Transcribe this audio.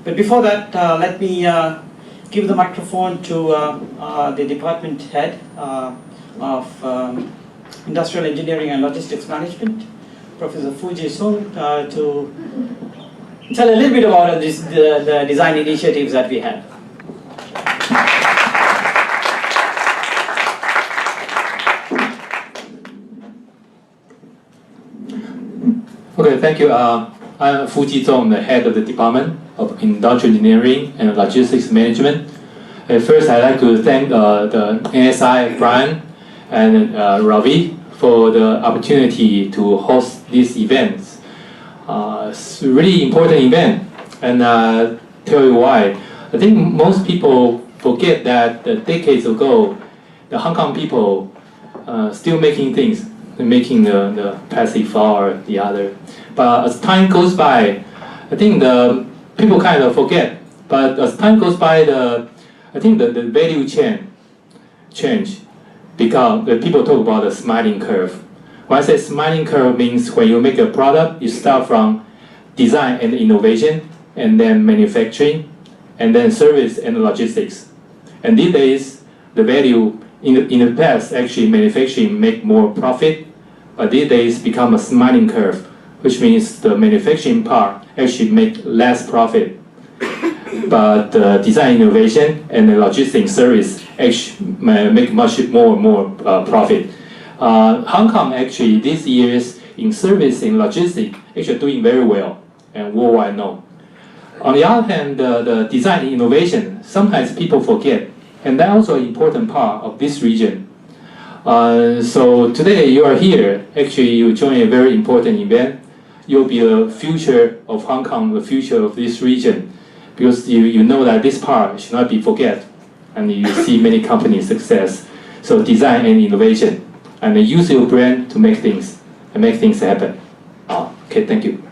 But before that, let me give the microphone to the department head of Industrial Engineering and Logistics Management, Professor Fuji Sung, to tell a little bit about the design initiatives that we have. Okay, thank you. I'm Fuji Zong, the head of the Department of Industrial Engineering and Logistics Management. First, I'd like to thank the NSI, Brian, and Ravi for the opportunity to host this event. It's a really important event, and tell you why. I think most people forget that decades ago, the Hong Kong people still making things, making the passive or the other. But as time goes by, I think the people kind of forget. But as time goes by, I think the value chain change. Because the people talk about the smiling curve. When I say smiling curve means when you make a product, you start from design and innovation, and then manufacturing, and then service and logistics. And these days, the value in the past, actually manufacturing make more profit, but these days become a smiling curve, which means the manufacturing part actually make less profit. But the design innovation and the logistics service actually make much more and more profit. Hong Kong actually these years in service and logistics actually doing very well and worldwide known. On the other hand, the design and innovation, sometimes people forget, and that's also an important part of this region. So today you are here, actually you join a very important event. You'll be the future of Hong Kong, the future of this region, because you know that this part should not be forget, and you see many companies' success. So design and innovation, and use your brand to make things happen. Okay, thank you.